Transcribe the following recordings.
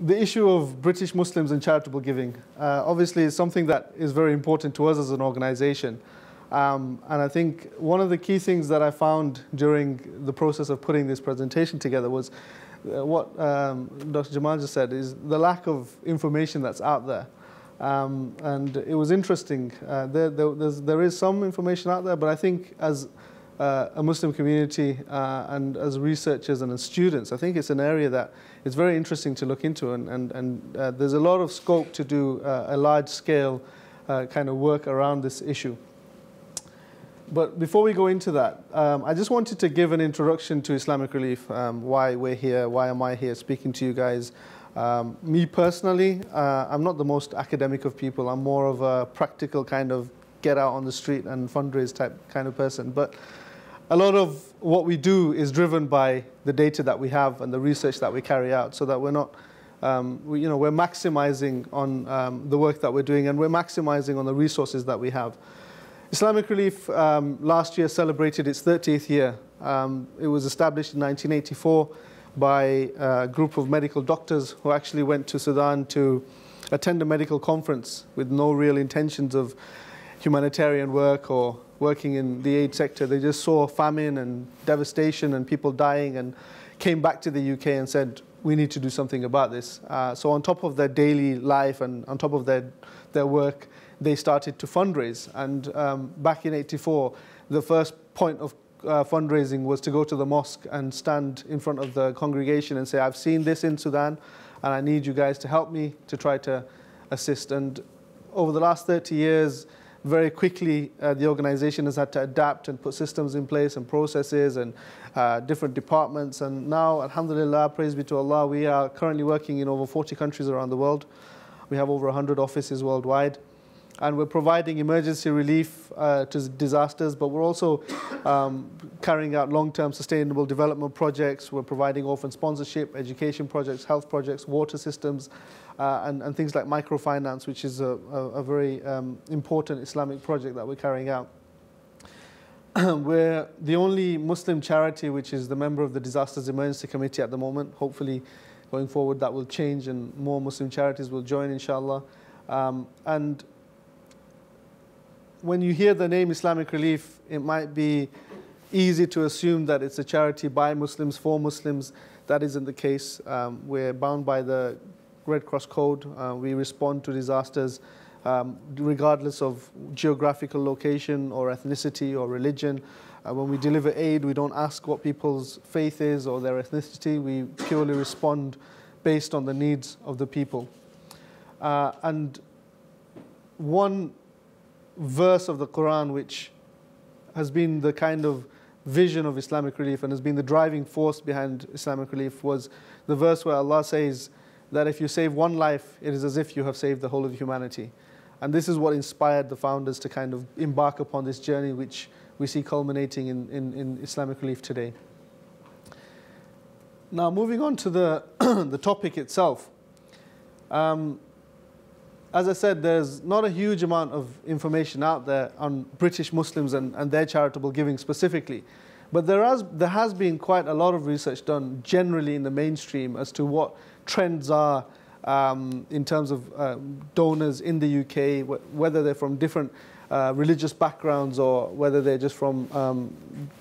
the issue of British Muslims and charitable giving obviously is something that is very important to us as an organization. And I think one of the key things that I found during the process of putting this presentation together was what Dr. Jamal just said, is the lack of information that's out there. And it was interesting. There is some information out there, but I think as a Muslim community and as researchers and as students, I think it's an area that is very interesting to look into, and there's a lot of scope to do a large-scale kind of work around this issue. But before we go into that, I just wanted to give an introduction to Islamic Relief, why we're here, why am I here speaking to you guys. Me personally, I'm not the most academic of people. I'm more of a practical kind of get out on the street and fundraise type kind of person. But a lot of what we do is driven by the data that we have and the research that we carry out, so that we're not, we're maximizing on the work that we're doing, and we're maximizing on the resources that we have. Islamic Relief last year celebrated its 30th year. It was established in 1984 by a group of medical doctors who actually went to Sudan to attend a medical conference with no real intentions of humanitarian work or working in the aid sector. They just saw famine and devastation and people dying, and came back to the UK and said, we need to do something about this. So on top of their daily life and on top of their work, they started to fundraise. And back in '84, the first point of fundraising was to go to the mosque and stand in front of the congregation and say, I've seen this in Sudan, and I need you guys to help me to try to assist. And over the last 30 years, very quickly, the organization has had to adapt and put systems in place and processes and different departments. And now, alhamdulillah, praise be to Allah, we are currently working in over 40 countries around the world. We have over 100 offices worldwide. And we're providing emergency relief to disasters, but we're also carrying out long-term sustainable development projects. We're providing orphan sponsorship, education projects, health projects, water systems, and things like microfinance, which is a very important Islamic project that we're carrying out. We're the only Muslim charity which is the member of the Disasters Emergency Committee at the moment. Hopefully, going forward, that will change and more Muslim charities will join, inshallah. And when you hear the name Islamic Relief, it might be easy to assume that it's a charity by Muslims, for Muslims. That isn't the case. We're bound by the Red Cross Code. We respond to disasters regardless of geographical location or ethnicity or religion. When we deliver aid, we don't ask what people's faith is or their ethnicity. We purely respond based on the needs of the people. And one verse of the Quran which has been the kind of vision of Islamic Relief and has been the driving force behind Islamic Relief was the verse where Allah says that if you save one life, it is as if you have saved the whole of humanity. And this is what inspired the founders to kind of embark upon this journey which we see culminating in Islamic Relief today. Now, moving on to the, the topic itself. As I said, there's not a huge amount of information out there on British Muslims and their charitable giving specifically. But there has been quite a lot of research done generally in the mainstream as to what trends are in terms of donors in the UK, whether they're from different religious backgrounds or whether they're just from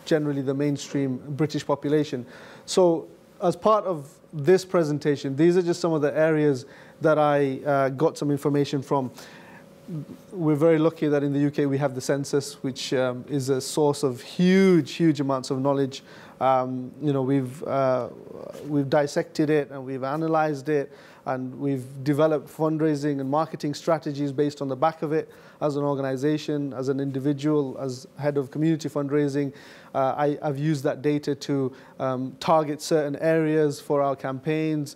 generally the mainstream British population. So as part of this presentation, these are just some of the areas that I got some information from. We're very lucky that in the UK we have the census, which is a source of huge amounts of knowledge. We've dissected it and we've analyzed it, and we've developed fundraising and marketing strategies based on the back of it as an organization, as an individual, as head of community fundraising. I've used that data to target certain areas for our campaigns,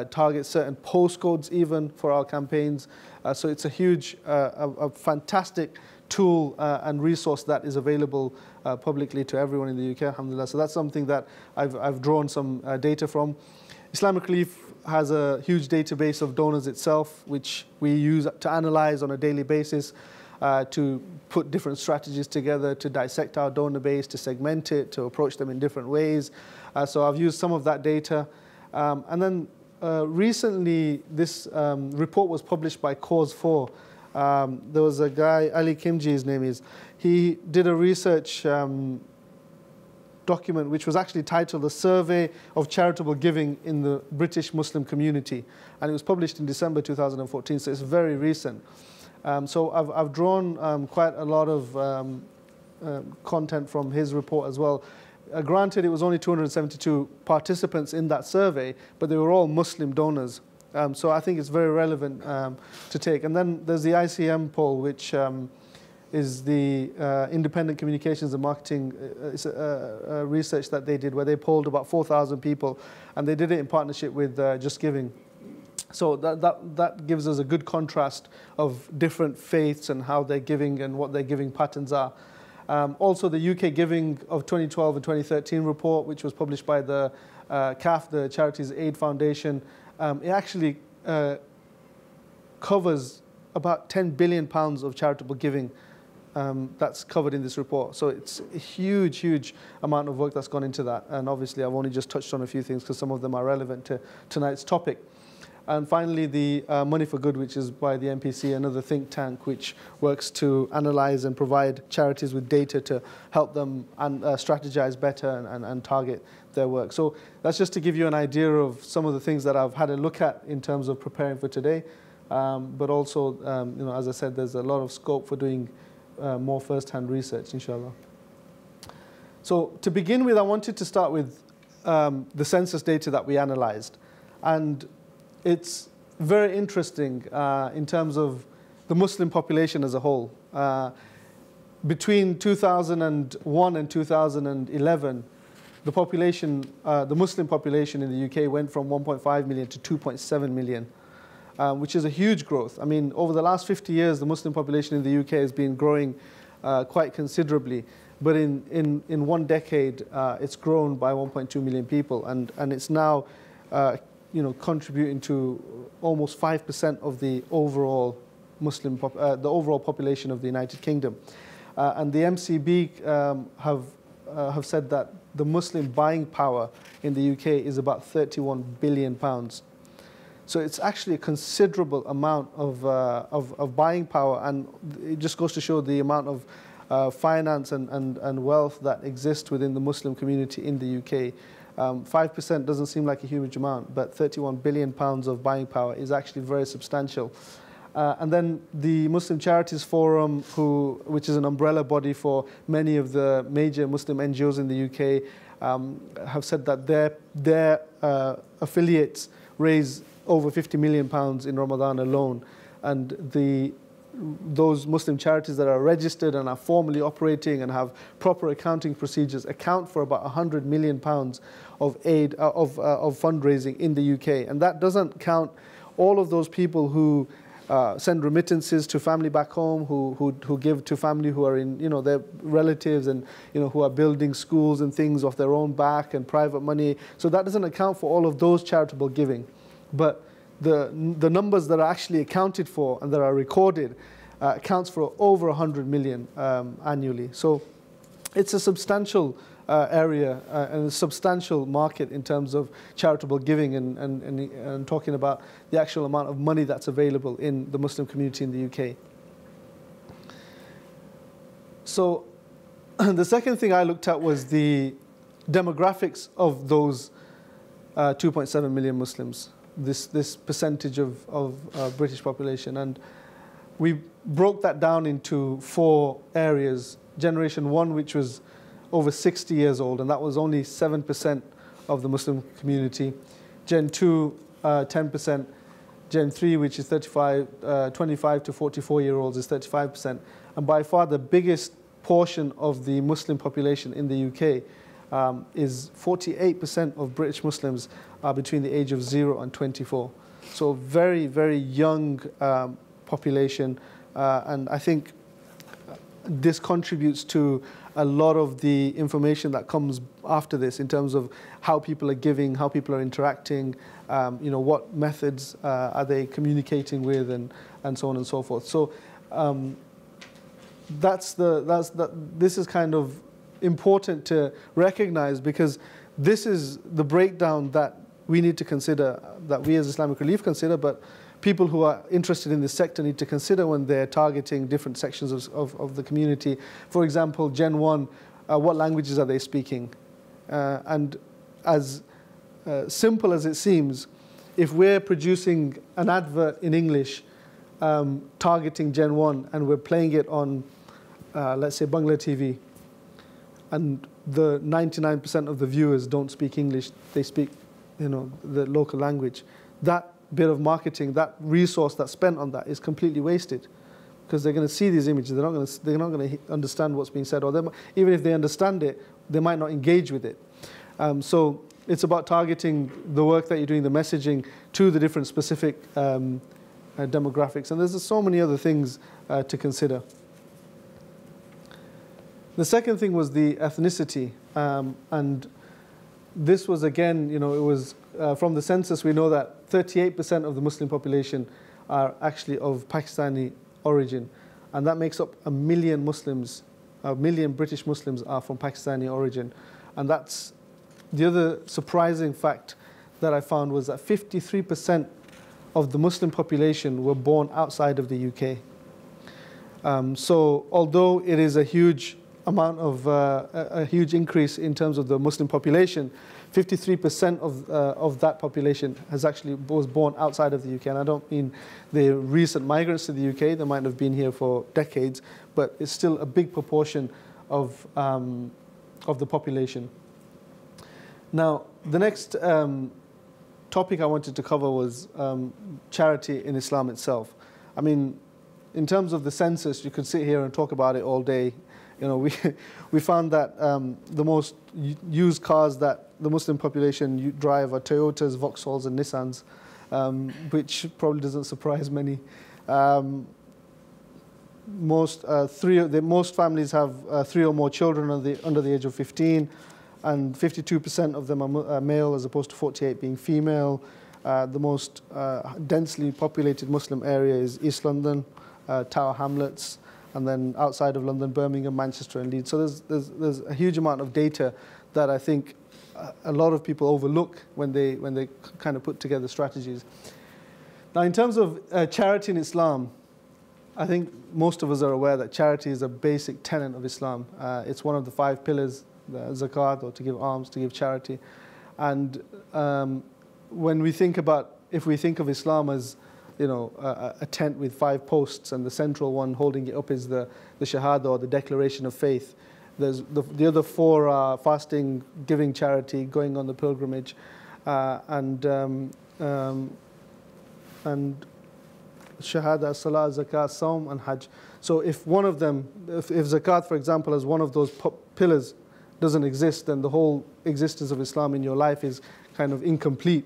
target certain postcodes even for our campaigns. So it's a huge, a fantastic tool and resource that is available publicly to everyone in the UK, alhamdulillah. So that's something that I've drawn some data from. Islamic Relief has a huge database of donors itself, which we use to analyze on a daily basis, to put different strategies together, to dissect our donor base, to segment it, to approach them in different ways. So I've used some of that data. And then recently this report was published by Cause 4. There was a guy, Ali Kimji, his name is. He did a research document which was actually titled The Survey of Charitable Giving in the British Muslim Community. And it was published in December 2014, so it's very recent. So I've drawn quite a lot of content from his report as well. Granted, it was only 272 participants in that survey, but they were all Muslim donors. So I think it's very relevant to take. And then there's the ICM poll, which is the Independent Communications and Marketing research that they did, where they polled about 4,000 people, and they did it in partnership with Just Giving. So that gives us a good contrast of different faiths and how they're giving and what their giving patterns are. Also, the UK Giving of 2012 and 2013 report, which was published by the CAF, the Charities Aid Foundation, it actually covers about £10 billion of charitable giving that's covered in this report. So it's a huge, huge amount of work that's gone into that. And obviously, I've only just touched on a few things because some of them are relevant to tonight's topic. And finally, the Money for Good, which is by the MPC, another think tank which works to analyze and provide charities with data to help them strategize better and target their work. So that's just to give you an idea of some of the things that I've had a look at in terms of preparing for today. But also, you know, as I said, there's a lot of scope for doing more first-hand research, inshallah. So to begin with, I wanted to start with the census data that we analyzed. And it's very interesting in terms of the Muslim population as a whole. Between 2001 and 2011, the population, the Muslim population in the UK went from 1.5 million to 2.7 million, which is a huge growth. I mean, over the last 50 years, the Muslim population in the UK has been growing quite considerably. But in one decade, it's grown by 1.2 million people, and it's now you know, contributing to almost 5% of the overall Muslim the overall population of the United Kingdom. And the MCB have said that the Muslim buying power in the UK is about £31 billion. So it's actually a considerable amount of buying power, and it just goes to show the amount of finance and wealth that exists within the Muslim community in the UK. 5% doesn't seem like a huge amount, but £31 billion of buying power is actually very substantial. And then the Muslim Charities Forum, which is an umbrella body for many of the major Muslim NGOs in the UK, have said that their affiliates raise over £50 million in Ramadan alone. And those Muslim charities that are registered and are formally operating and have proper accounting procedures account for about £100 million of aid, of fundraising in the UK. And that doesn't count all of those people who send remittances to family back home, who give to family who are in, you know, their relatives, and, you know, who are building schools and things off their own back and private money. So that doesn't account for all of those charitable giving. But the numbers that are actually accounted for and that are recorded accounts for over 100 million annually. So it's a substantial area and a substantial market in terms of charitable giving and talking about the actual amount of money that's available in the Muslim community in the UK. So the second thing I looked at was the demographics of those 2.7 million Muslims, this percentage of British population. And we broke that down into 4 areas. Generation 1, which was over 60 years old, and that was only 7% of the Muslim community. Gen 2, 10%. Gen 3, which is 25 to 44-year-olds, is 35%. And by far the biggest portion of the Muslim population in the UK is 48% of British Muslims are between the age of 0 and 24. So very, very young population. And I think this contributes to a lot of the information that comes after this in terms of how people are giving, how people are interacting, you know, what methods are they communicating with, and so on and so forth. So this is kind of important to recognize, because this is the breakdown that we need to consider, that we as Islamic Relief consider, but people who are interested in this sector need to consider when they're targeting different sections of the community. For example, Gen 1, what languages are they speaking? And as simple as it seems, if we're producing an advert in English targeting Gen 1 and we're playing it on, let's say, Bangla TV, and the 99% of the viewers don't speak English, they speak, the local language, that bit of marketing, that resource that's spent on that is completely wasted, because they're going to see these images, they're not going to understand what's being said, or even if they understand it, they might not engage with it. So it's about targeting the work that you're doing, the messaging, to the different specific demographics. And there's so many other things to consider. The second thing was the ethnicity. And this was, again, it was from the census, we know that 38% of the Muslim population are actually of Pakistani origin. And that makes up 1 million Muslims, 1 million British Muslims are from Pakistani origin. And that's the other surprising fact that I found, was that 53% of the Muslim population were born outside of the UK. So although it is a huge amount of, a huge increase in terms of the Muslim population, 53% of that population was born outside of the UK. And I don't mean the recent migrants to the UK, they might have been here for decades, but it's still a big proportion of the population. Now, the next topic I wanted to cover was charity in Islam itself. I mean, in terms of the census, you could sit here and talk about it all day. We found that the most used cars that the Muslim population drive are Toyotas, Vauxhalls, and Nissans, which probably doesn't surprise many. Most families have 3 or more children under the age of 15. And 52% of them are male, as opposed to 48% being female. The most densely populated Muslim area is East London, Tower Hamlets, and then outside of London, Birmingham, Manchester, and Leeds. So there's a huge amount of data that I think a lot of people overlook when they kind of put together strategies. Now, in terms of charity in Islam, I think most of us are aware that charity is a basic tenet of Islam. It's one of the 5 pillars. The zakat, or to give alms, to give charity. And when we think about, if we think of Islam as, a tent with 5 posts, and the central one holding it up is the shahada, or the declaration of faith. There's the other 4 are fasting, giving charity, going on the pilgrimage, and shahada, salah, zakat, saum, and hajj. So if one of them, if zakat, for example, as one of those pillars doesn't exist, then the whole existence of Islam in your life is kind of incomplete.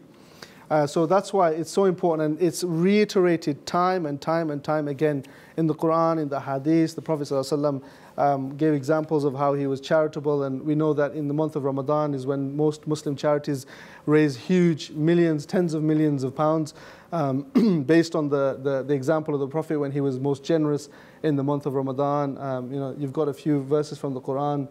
So that's why it's so important, and it's reiterated time and time and time again in the Quran, in the Hadith. The Prophet ﷺ gave examples of how he was charitable, and we know that in the month of Ramadan is when most Muslim charities raise huge millions, tens of millions of pounds, based on the example of the Prophet when he was most generous in the month of Ramadan. You've got a few verses from the Quran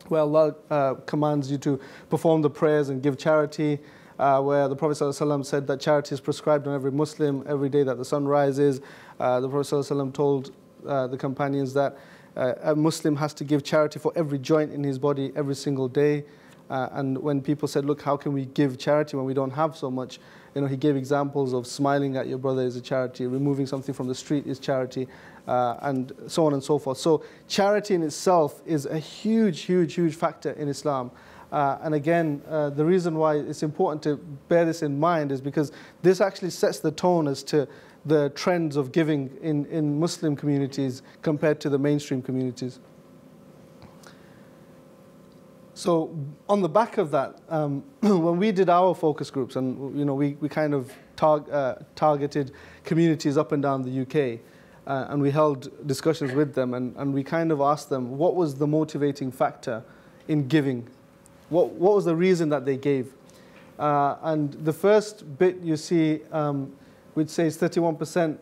where Allah commands you to perform the prayers and give charity, where the Prophet ﷺ said that charity is prescribed on every Muslim every day that the sun rises. The Prophet ﷺ told the companions that a Muslim has to give charity for every joint in his body every single day. And when people said, look, how can we give charity when we don't have so much? He gave examples of smiling at your brother is a charity, removing something from the street is charity, and so on and so forth. So charity in itself is a huge, huge, huge factor in Islam. And again, the reason why it's important to bear this in mind is because this actually sets the tone as to the trends of giving in Muslim communities compared to the mainstream communities. So on the back of that, when we did our focus groups, and we kind of targeted communities up and down the UK, and we held discussions with them, and we kind of asked them what was the motivating factor in giving. What was the reason that they gave? And the first bit you see, which says 31%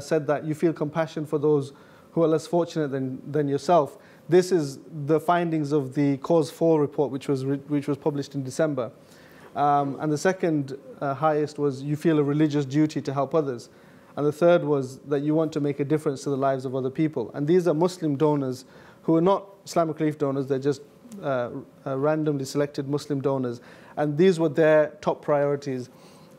said that you feel compassion for those who are less fortunate than yourself. This is the findings of the Cause 4 report, which was published in December. And the second highest was you feel a religious duty to help others. And the third was that you want to make a difference to the lives of other people. And these are Muslim donors who are not Islamic Relief donors, they're just randomly selected Muslim donors. And these were their top priorities.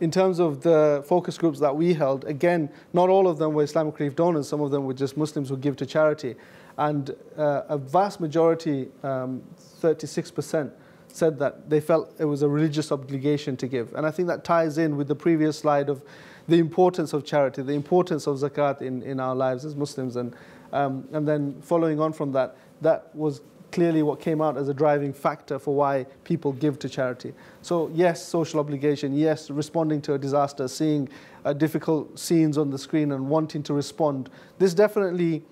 In terms of the focus groups that we held, again, not all of them were Islamic Relief donors, some of them were just Muslims who give to charity. And a vast majority, 36%, said that they felt it was a religious obligation to give. And I think that ties in with the previous slide of the importance of charity, the importance of zakat in our lives as Muslims. And then following on from that, that was clearly what came out as a driving factor for why people give to charity. So yes, social obligation, yes, responding to a disaster, seeing difficult scenes on the screen and wanting to respond. This definitely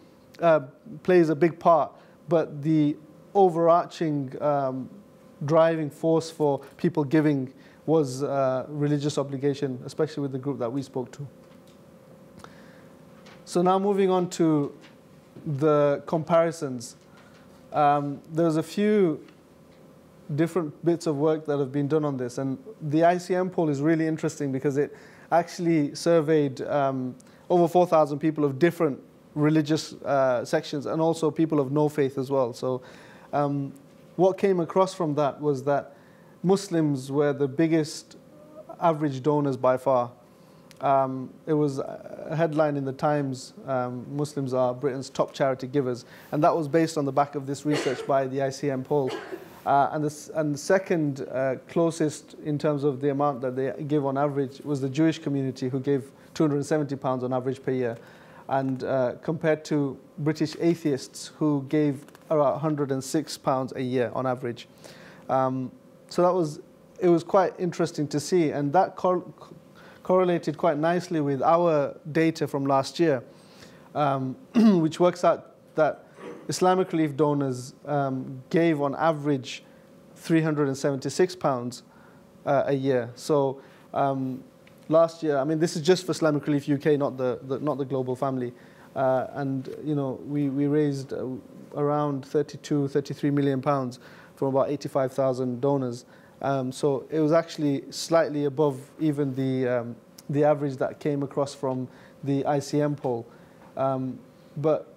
plays a big part, but the overarching driving force for people giving was religious obligation, especially with the group that we spoke to. So now moving on to the comparisons. There's a few different bits of work that have been done on this, and the ICM poll is really interesting because it actually surveyed over 4,000 people of different religious sections and also people of no faith as well. So what came across from that was that Muslims were the biggest average donors by far. It was a headline in the Times, Muslims are Britain's top charity givers, and that was based on the back of this research by the ICM poll. And the second closest in terms of the amount that they give on average was the Jewish community, who gave £270 on average per year, and compared to British atheists who gave around £106 a year on average. So it was quite interesting to see, and that correlated quite nicely with our data from last year, which works out that Islamic Relief donors gave on average £376 a year. So last year, I mean, this is just for Islamic Relief UK, not the global family, and you know, we raised around 33 million pounds from about 85,000 donors. So it was actually slightly above even the average that came across from the ICM poll, but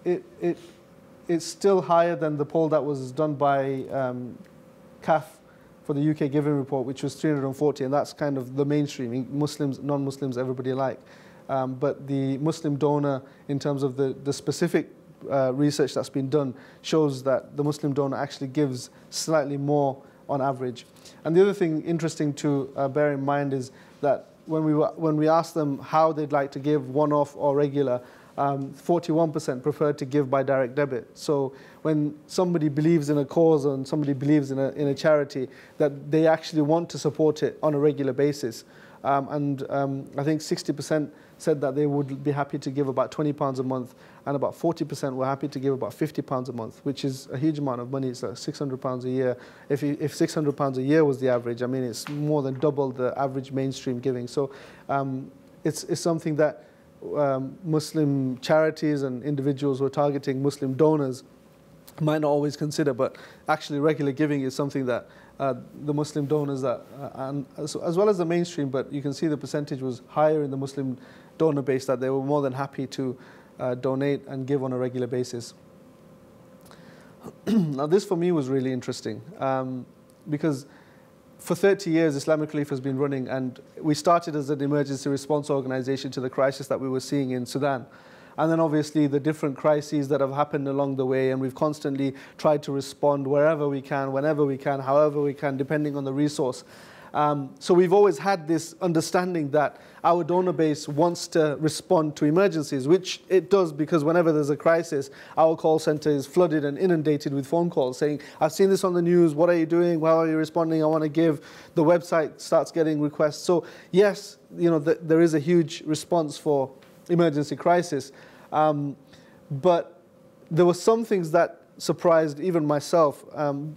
it's still higher than the poll that was done by CAF for the UK Giving Report, which was 340, and that's kind of the mainstream, Muslims, non-Muslims, everybody alike. But the Muslim donor, in terms of the specific research that's been done, shows that the Muslim donor actually gives slightly more on average. And the other thing interesting to bear in mind is that when we asked them how they'd like to give, one-off or regular, 41% preferred to give by direct debit. So when somebody believes in a cause and somebody believes in a charity, that they actually want to support it on a regular basis. I think 60% said that they would be happy to give about £20 a month, and about 40% were happy to give about £50 a month, which is a huge amount of money. It's like £600 a year. If £600 a year was the average, I mean, it's more than double the average mainstream giving. So it's something that Muslim charities and individuals who are targeting Muslim donors might not always consider, but actually regular giving is something that the Muslim donors, as well as the mainstream, but you can see the percentage was higher in the Muslim donor base, that they were more than happy to donate and give on a regular basis. Now this for me was really interesting, because for 30 years Islamic Relief has been running, and we started as an emergency response organization to the crisis that we were seeing in Sudan. And then obviously the different crises that have happened along the way, and we've constantly tried to respond wherever we can, whenever we can, however we can, depending on the resource. So we've always had this understanding that our donor base wants to respond to emergencies, which it does, because whenever there's a crisis, our call center is flooded and inundated with phone calls saying, I've seen this on the news, what are you doing, how are you responding, I want to give. The website starts getting requests. So yes, you know, there is a huge response for emergency crisis, but there were some things that surprised even myself,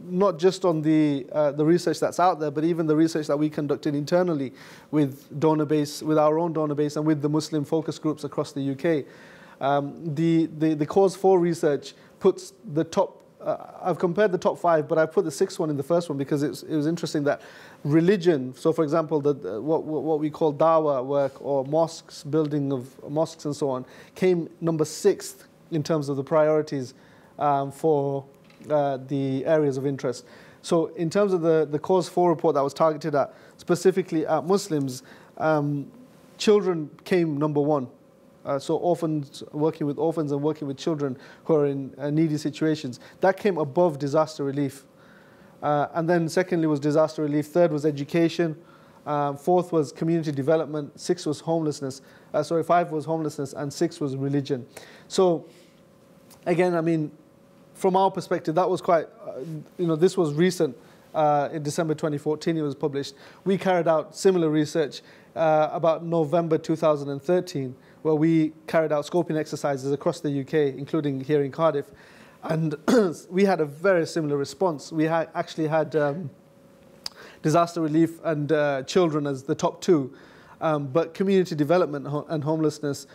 not just on the research that's out there, but even the research that we conducted internally with donor base, with our own donor base, and with the Muslim focus groups across the UK. The Cause 4 research puts the top I've compared the top 5, but I put the 6th one in the first one because it was interesting that religion, so for example, what we call dawah work or mosques, building of mosques and so on, came number 6th in terms of the priorities for the areas of interest. So in terms of the Cause 4 report that was targeted at specifically at Muslims, children came number 1. So orphans, working with orphans and working with children who are in needy situations. That came above disaster relief. And then secondly was disaster relief. Third was education. Fourth was community development. 6 was homelessness. 5 was homelessness and 6 was religion. So again, I mean, from our perspective, that was quite, this was recent. In December 2014 it was published. We carried out similar research about November 2013, where we carried out scoping exercises across the UK, including here in Cardiff. And we had a very similar response. We actually had disaster relief and children as the top 2, but community development and homelessness,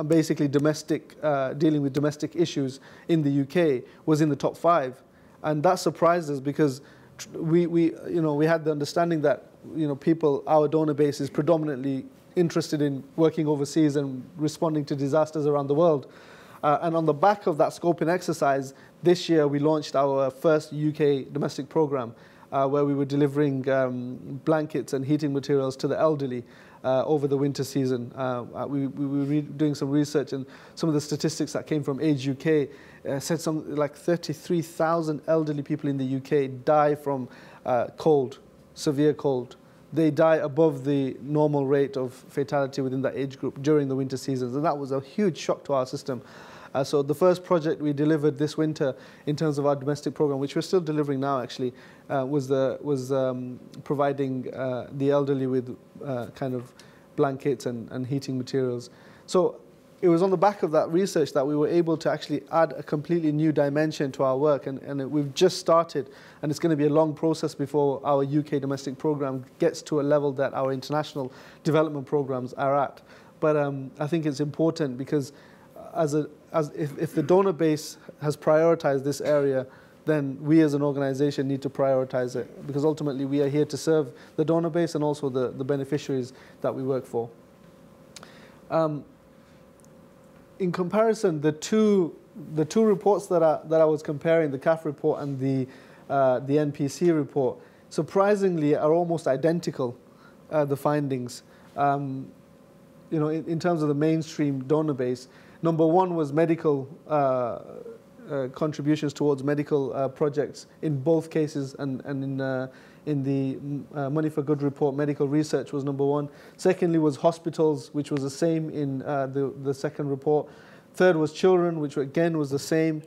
basically domestic, dealing with domestic issues in the UK, was in the top 5. And that surprised us because we had the understanding that people, our donor base is predominantly interested in working overseas and responding to disasters around the world. And on the back of that scoping exercise, this year we launched our first UK domestic program where we were delivering blankets and heating materials to the elderly over the winter season. We were doing some research, and some of the statistics that came from Age UK said something like 33,000 elderly people in the UK die from cold, severe cold. They die above the normal rate of fatality within that age group during the winter seasons, and that was a huge shock to our system. So the first project we delivered this winter in terms of our domestic program, which we're still delivering now actually, was providing the elderly with kind of blankets and heating materials. So it was on the back of that research that we were able to actually add a completely new dimension to our work, and we've just started, and it's going to be a long process before our UK domestic program gets to a level that our international development programs are at. But I think it's important because if the donor base has prioritized this area, then we as an organization need to prioritize it, because ultimately we are here to serve the donor base and also the beneficiaries that we work for. In comparison, the two reports that I was comparing, the CAF report and the NPC report, surprisingly are almost identical, the findings. In terms of the mainstream donor base, number 1 was medical contributions towards medical projects in both cases, and in the Money for Good report, medical research was number 1. Secondly was hospitals, which was the same in the second report. Third was children, which again was the same.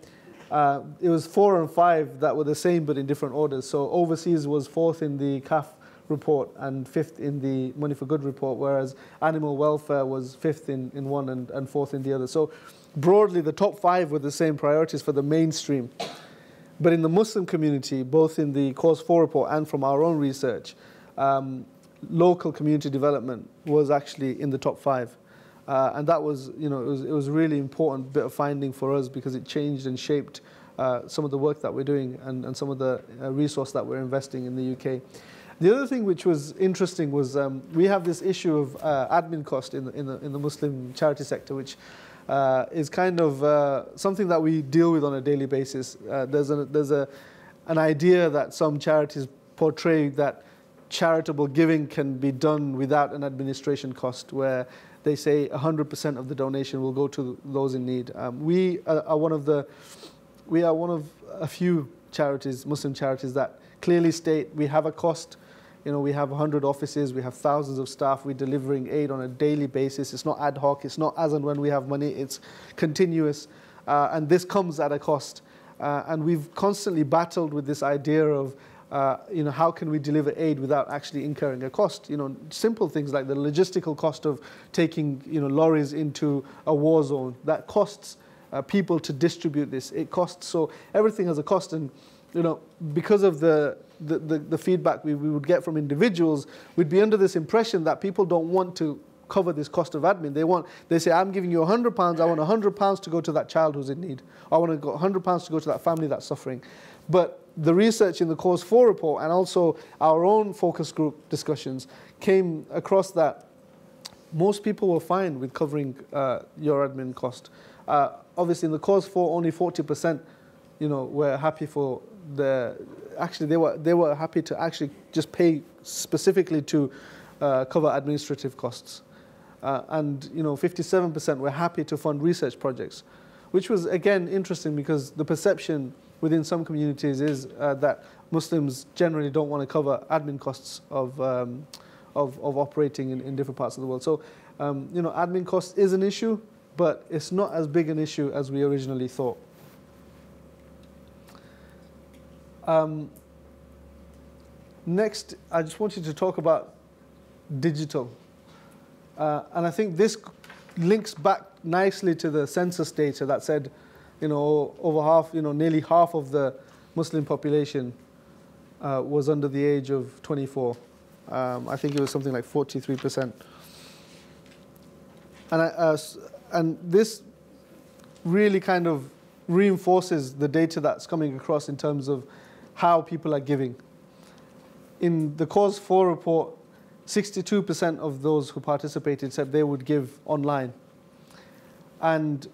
It was 4 and 5 that were the same but in different orders. So overseas was 4th in the CAF report and 5th in the Money for Good report, whereas animal welfare was 5th in one and 4th in the other. So broadly, the top 5 were the same priorities for the mainstream. But in the Muslim community, both in the Cause 4 report and from our own research, local community development was actually in the top 5. And that was, it was a really important bit of finding for us, because it changed and shaped some of the work that we're doing and some of the resource that we're investing in the UK. The other thing which was interesting was we have this issue of admin cost in the Muslim charity sector, which is kind of something that we deal with on a daily basis. There's an idea that some charities portray that charitable giving can be done without an administration cost, where they say 100% of the donation will go to those in need. We are one of a few charities, Muslim charities, that clearly state we have a cost. We have 100 offices, we have thousands of staff, we're delivering aid on a daily basis. It's not ad hoc, it's not as and when we have money, it's continuous. And this comes at a cost. And we've constantly battled with this idea of, how can we deliver aid without actually incurring a cost? Simple things like the logistical cost of taking, lorries into a war zone. That costs people to distribute this. It costs, so everything has a cost. And, because of the feedback we would get from individuals, we'd be under this impression that people don't want to cover this cost of admin. They say, I'm giving you £100, I want £100 to go to that child who's in need. I want £100 to go to that family that's suffering. But the research in the Cause 4 report and also our own focus group discussions came across that most people were fine with covering your admin cost. Obviously, in the Cause 4, only 40%, were happy for actually, they were happy to actually just pay specifically to cover administrative costs. And 57% were happy to fund research projects, which was, again, interesting because the perception within some communities is that Muslims generally don't want to cover admin costs of operating in different parts of the world. So, admin cost is an issue, but it's not as big an issue as we originally thought. Next, I just wanted to talk about digital. And I think this links back nicely to the census data that said, over half, nearly half of the Muslim population was under the age of 24. I think it was something like 43%. And this really kind of reinforces the data that's coming across in terms of how people are giving. In the Cause 4 report, 62% of those who participated said they would give online. And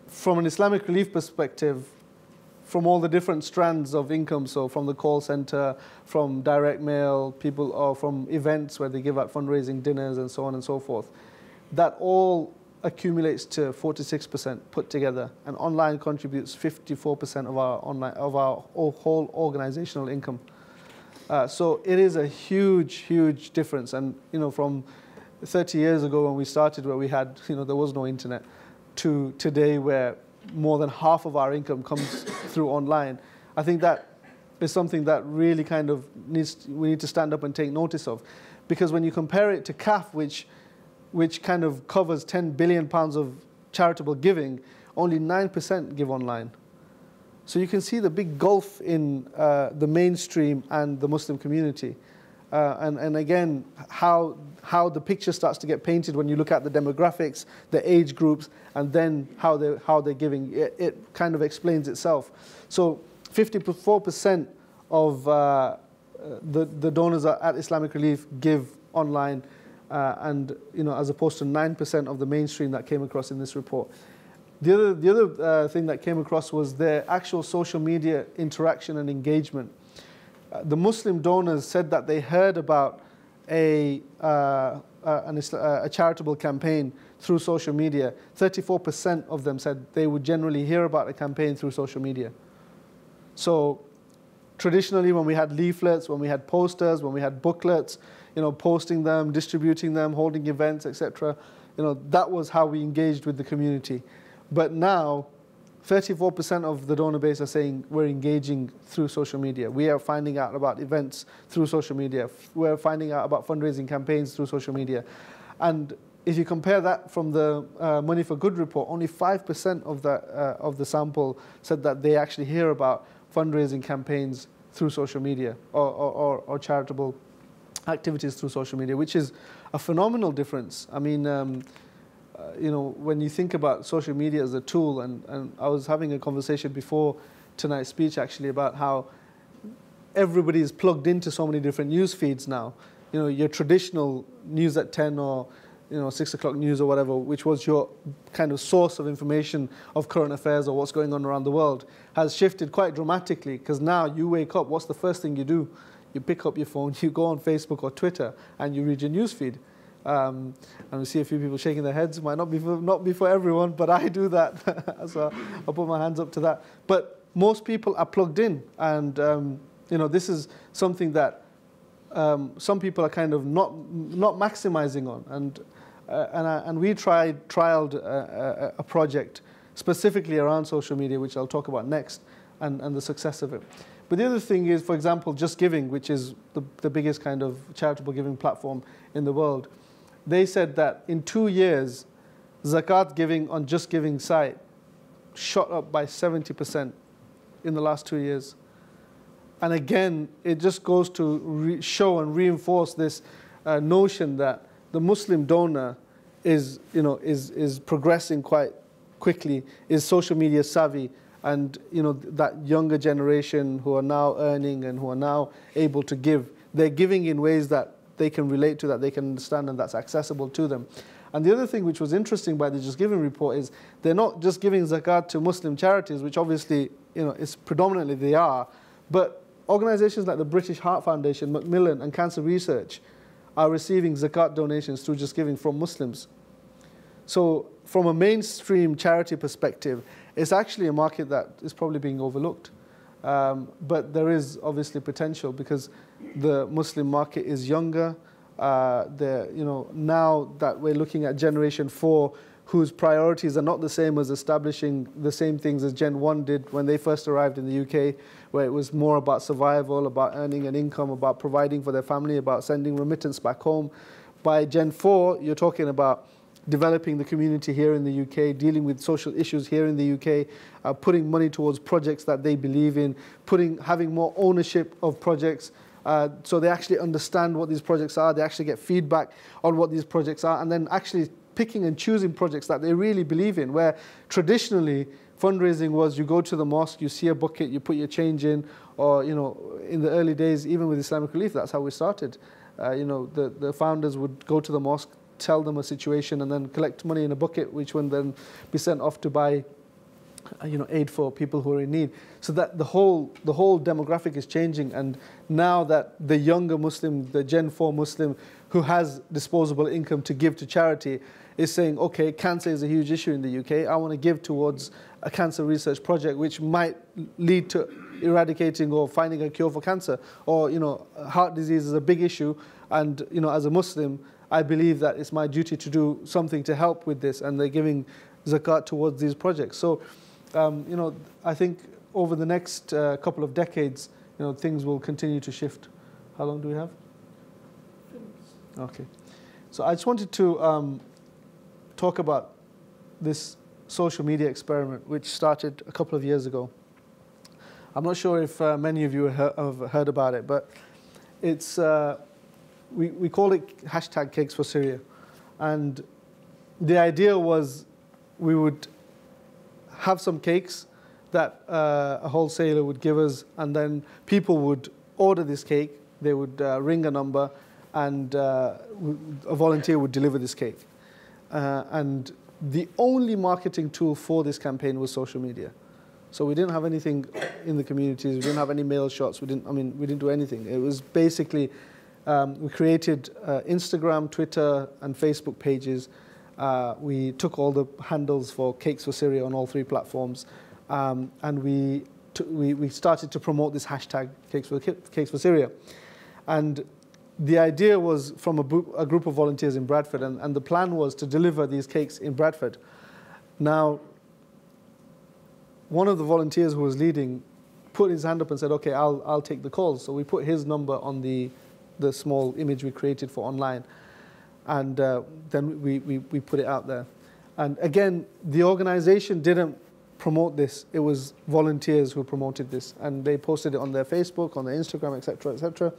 from an Islamic Relief perspective, from all the different strands of income, so from the call center, from direct mail, people, or from events where they give out fundraising dinners and so on and so forth, that all accumulates to 46% put together, and online contributes 54% of our whole organizational income. So it is a huge, huge difference. And from 30 years ago when we started, where we had, there was no internet, to today where more than half of our income comes through online, I think that is something that really kind of we need to stand up and take notice of. Because when you compare it to CAF, which kind of covers £10 billion of charitable giving, only 9% give online. So you can see the big gulf in the mainstream and the Muslim community. And again, how the picture starts to get painted when you look at the demographics, the age groups, and then how they're giving. It kind of explains itself. So 54% of the donors at Islamic Relief give online, and as opposed to 9% of the mainstream that came across in this report. The other thing that came across was their actual social media interaction and engagement. The Muslim donors said that they heard about a charitable campaign through social media. 34% of them said they would generally hear about a campaign through social media. So traditionally, when we had leaflets, when we had posters, when we had booklets, posting them, distributing them, holding events, etc., that was how we engaged with the community. But now, 34% of the donor base are saying we're engaging through social media. We are finding out about events through social media. We're finding out about fundraising campaigns through social media. And if you compare that from the Money for Good report, only 5% of the sample said that they actually hear about fundraising campaigns through social media or charitable activities through social media, which is a phenomenal difference. I mean, when you think about social media as a tool, and I was having a conversation before tonight's speech actually about how everybody is plugged into so many different news feeds now. Your traditional news at 10 or 6 o'clock news or whatever, which was your kind of source of information of current affairs or what's going on around the world, has shifted quite dramatically, because now you wake up, what's the first thing you do? You pick up your phone, you go on Facebook or Twitter, and you read your news feed. And we see a few people shaking their heads. It might not be for everyone, but I do that. So I'll put my hands up to that. But most people are plugged in, and this is something that some people are kind of not maximizing on. And we trialed a project specifically around social media, which I'll talk about next, and the success of it. But the other thing is, for example, Just Giving, which is the biggest kind of charitable giving platform in the world. They said that in 2 years, zakat giving on Just Giving site shot up by 70% in the last 2 years. And again, it just goes to show and reinforce this notion that the Muslim donor is, is progressing quite quickly, is social media savvy, and that younger generation who are now earning and who are now able to give, they're giving in ways that they can relate to, that they can understand, and that's accessible to them. And the other thing which was interesting by the Just Giving report is they're not just giving zakat to Muslim charities, which obviously, it's predominantly they are, but organizations like the British Heart Foundation, Macmillan, and Cancer Research are receiving zakat donations through Just Giving from Muslims. So from a mainstream charity perspective, it's actually a market that is probably being overlooked. But there is obviously potential because the Muslim market is younger. Now that we're looking at Generation 4, whose priorities are not the same as establishing the same things as Gen 1 did when they first arrived in the UK, where it was more about survival, about earning an income, about providing for their family, about sending remittance back home. By Gen 4, you're talking about developing the community here in the UK, dealing with social issues here in the UK, putting money towards projects that they believe in, having more ownership of projects, so they actually understand what these projects are, they actually get feedback on what these projects are, and then actually picking and choosing projects that they really believe in, where traditionally fundraising was you go to the mosque, you see a bucket, you put your change in, or in the early days, even with Islamic Relief, that's how we started. The founders would go to the mosque, tell them a situation, and then collect money in a bucket, which would then be sent off to buy aid for people who are in need. So that the whole demographic is changing, and now that the younger Muslim, the Gen 4 Muslim who has disposable income to give to charity is saying, okay, cancer is a huge issue in the UK, I want to give towards a cancer research project which might lead to eradicating or finding a cure for cancer, or heart disease is a big issue, and as a Muslim I believe that it's my duty to do something to help with this, and they're giving zakat towards these projects. So I think over the next couple of decades, things will continue to shift. How long do we have? Okay. So I just wanted to talk about this social media experiment, which started a couple of years ago. I'm not sure if many of you have heard about it, but it's, we call it hashtag Cakes for Syria. And the idea was we would have some cakes that a wholesaler would give us, and then people would order this cake, they would ring a number, and a volunteer would deliver this cake. And the only marketing tool for this campaign was social media. So we didn't have anything in the communities, we didn't have any mail shots, we didn't do anything. It was basically, we created Instagram, Twitter, and Facebook pages. We took all the handles for Cakes for Syria on all 3 platforms, and we started to promote this hashtag Cakes for Syria. And the idea was from a group of volunteers in Bradford, and the plan was to deliver these cakes in Bradford. Now, one of the volunteers who was leading put his hand up and said, okay, I'll take the calls. So we put his number on the small image we created for online, and then we put it out there. And again, the organization didn't promote this. It was volunteers who promoted this, and they posted it on their Facebook, on their Instagram, etc., etc.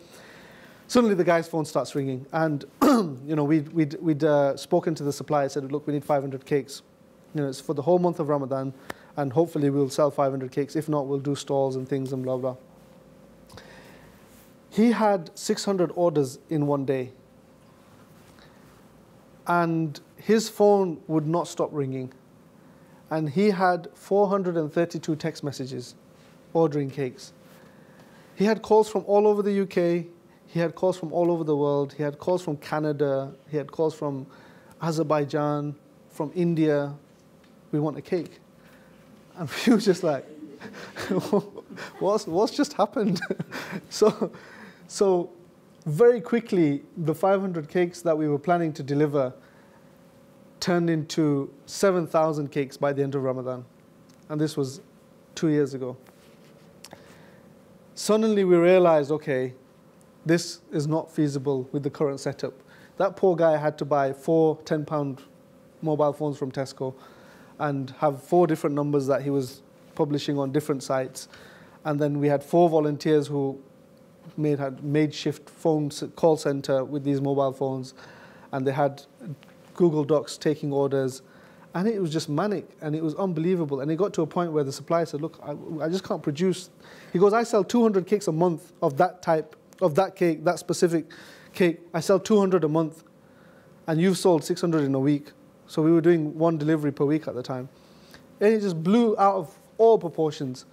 Suddenly the guy's phone starts ringing, and we'd spoken to the supplier, said, look, we need 500 cakes. It's for the whole month of Ramadan, and hopefully we'll sell 500 cakes. If not, we'll do stalls and things and blah, blah. He had 600 orders in one day, and his phone would not stop ringing. And he had 432 text messages ordering cakes. He had calls from all over the UK. He had calls from all over the world. He had calls from Canada. He had calls from Azerbaijan, from India. We want a cake. And we were just like, what's just happened? So very quickly, the 500 cakes that we were planning to deliver turned into 7,000 cakes by the end of Ramadan. And this was 2 years ago. Suddenly we realized, okay, this is not feasible with the current setup. That poor guy had to buy 4 10-pound mobile phones from Tesco and have 4 different numbers that he was publishing on different sites. And then we had 4 volunteers who had makeshift phone call center with these mobile phones. and they had Google Docs taking orders, and it was just manic, and it was unbelievable. And it got to a point where the supplier said, look, I just can't produce. He goes, I sell 200 cakes a month of that type, of that cake, that specific cake. I sell 200 a month, and you've sold 600 in a week. So we were doing 1 delivery per week at the time. And it just blew out of all proportions.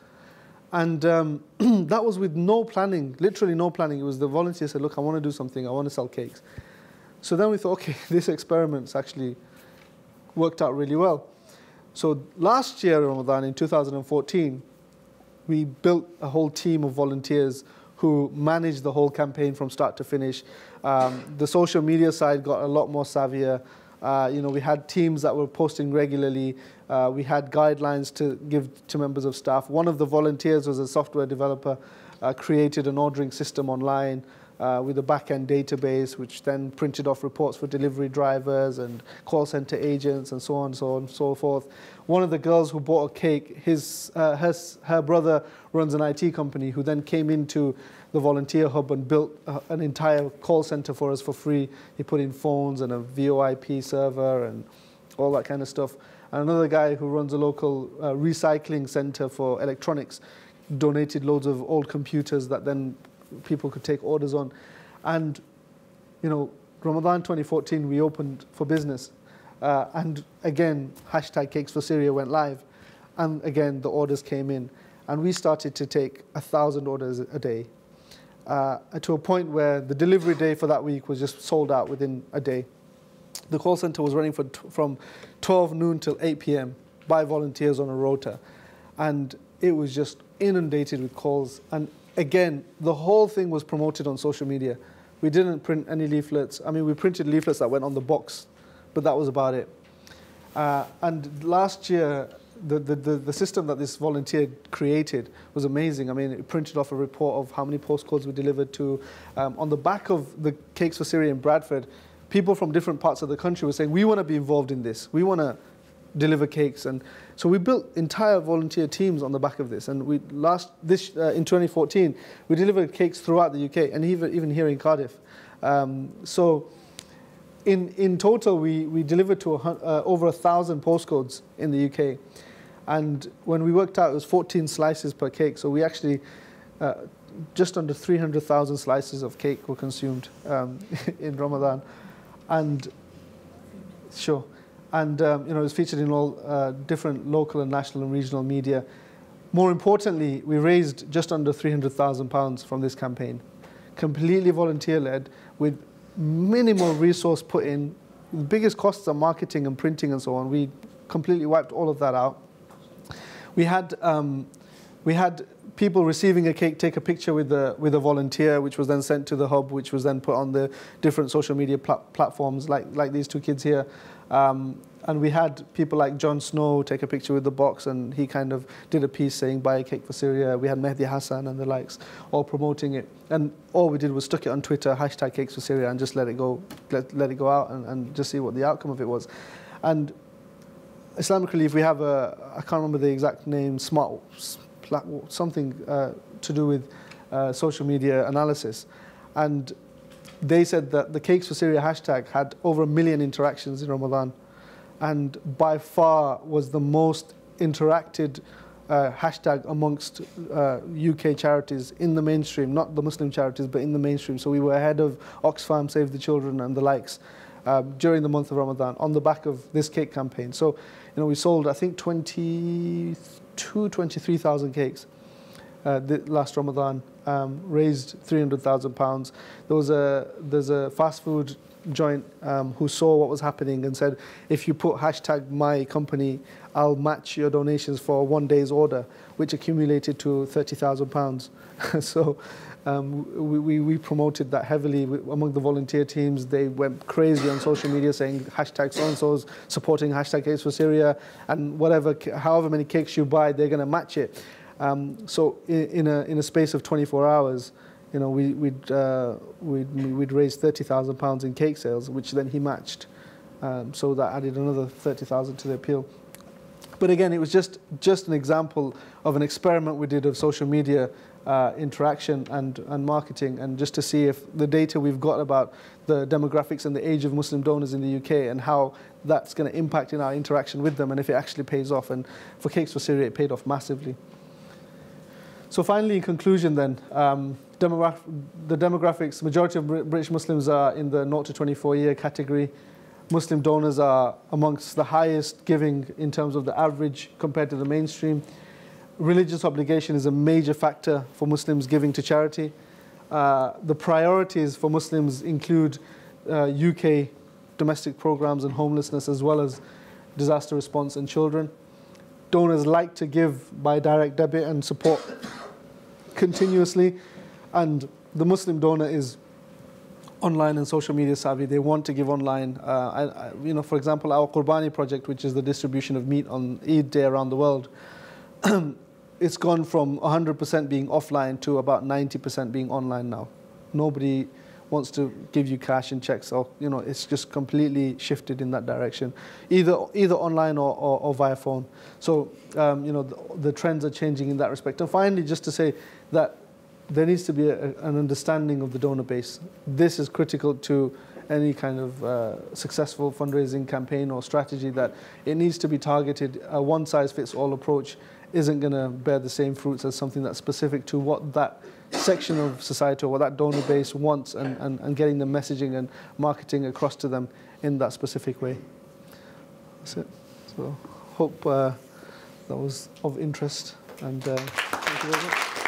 And that was with no planning, literally no planning. It was the volunteer said, look, I want to do something. I want to sell cakes. So then we thought, okay, this experiment's actually worked out really well. So last year, Ramadan, in 2014, we built a whole team of volunteers who managed the whole campaign from start to finish. The social media side got a lot more savvier. We had teams that were posting regularly. We had guidelines to give to members of staff. One of the volunteers was a software developer, created an ordering system online with a back-end database, which then printed off reports for delivery drivers and call center agents and so on and so forth. One of the girls who bought a cake, her brother runs an IT company who then came into the volunteer hub and built an entire call center for us for free. He put in phones and a VoIP server and all that kind of stuff. And another guy who runs a local recycling center for electronics donated loads of old computers that then people could take orders on. And, Ramadan 2014, we opened for business. And again, hashtag Cakes for Syria went live. And again, the orders came in. And we started to take 1,000 orders a day. To a point where the delivery day for that week was just sold out within a day. The call center was running from 12 noon till 8 p.m. by volunteers on a rota. And it was just inundated with calls. And again, the whole thing was promoted on social media. We didn't print any leaflets. I mean, we printed leaflets that went on the box, but that was about it. And last year, the system that this volunteer created was amazing. I mean, it printed off a report of how many postcodes we delivered to. On the back of the Cakes for Syria in Bradford, people from different parts of the country were saying, we want to be involved in this. We want to deliver cakes. And so we built entire volunteer teams on the back of this. And in 2014, we delivered cakes throughout the UK and even here in Cardiff. So in total, we delivered to over 1,000 postcodes in the UK. And when we worked out, it was 14 slices per cake. So we actually, just under 300,000 slices of cake were consumed in Ramadan. And sure. And it was featured in all different local and national and regional media. More importantly, we raised just under £300,000 from this campaign, completely volunteer-led, with minimal resource put in. The biggest costs are marketing and printing and so on. We completely wiped all of that out. We had people receiving a cake take a picture with a volunteer, which was then sent to the hub, which was then put on the different social media platforms, like these two kids here. And we had people like Jon Snow take a picture with the box, and he kind of did a piece saying, buy a cake for Syria. We had Mehdi Hassan and the likes all promoting it. And all we did was stuck it on Twitter, hashtag Cakes for Syria, and just let it go out and just see what the outcome of it was. And Islamic Relief, we have I can't remember the exact name, something to do with social media analysis. And they said that the Cakes for Syria hashtag had over 1 million interactions in Ramadan, and by far was the most interacted hashtag amongst UK charities in the mainstream, not the Muslim charities, but in the mainstream. So we were ahead of Oxfam, Save the Children and the likes during the month of Ramadan on the back of this cake campaign. So, we sold, I think, 23,000 cakes last Ramadan, raised £300,000. There's a fast food joint who saw what was happening and said, if you put hashtag my company, I'll match your donations for 1 day's order, which accumulated to £30,000. So we promoted that heavily among the volunteer teams. They went crazy on social media saying hashtag so-and-so's supporting hashtag Cakes for Syria, and however many cakes you buy, they're going to match it. So in a space of 24 hours, we'd raised £30,000 in cake sales, which then he matched. So that added another 30,000 to the appeal. But again, it was just an example of an experiment we did of social media interaction and marketing, and just to see if the data we've got about the demographics and the age of Muslim donors in the UK and how that's going to impact in our interaction with them, and if it actually pays off. And for Cakes for Syria, it paid off massively. So finally, in conclusion then, the demographics, majority of British Muslims are in the 0 to 24 year category. Muslim donors are amongst the highest giving in terms of the average compared to the mainstream. Religious obligation is a major factor for Muslims giving to charity. The priorities for Muslims include UK domestic programs and homelessness, as well as disaster response and children. Donors like to give by direct debit and support continuously, and the Muslim donor is online and social media savvy. They want to give online. For example, our Qurbani project, which is the distribution of meat on Eid Day around the world, it's gone from 100% being offline to about 90% being online now. Nobody wants to give you cash and checks, or it's just completely shifted in that direction, either online or via phone. So the trends are changing in that respect. And finally, just to say that there needs to be an understanding of the donor base. This is critical to any kind of successful fundraising campaign or strategy, that it needs to be targeted. A one-size-fits-all approach isn't going to bear the same fruits as something that's specific to what that section of society or what that donor base wants, and getting the messaging and marketing across to them in that specific way. That's it. So hope that was of interest, and thank you very much.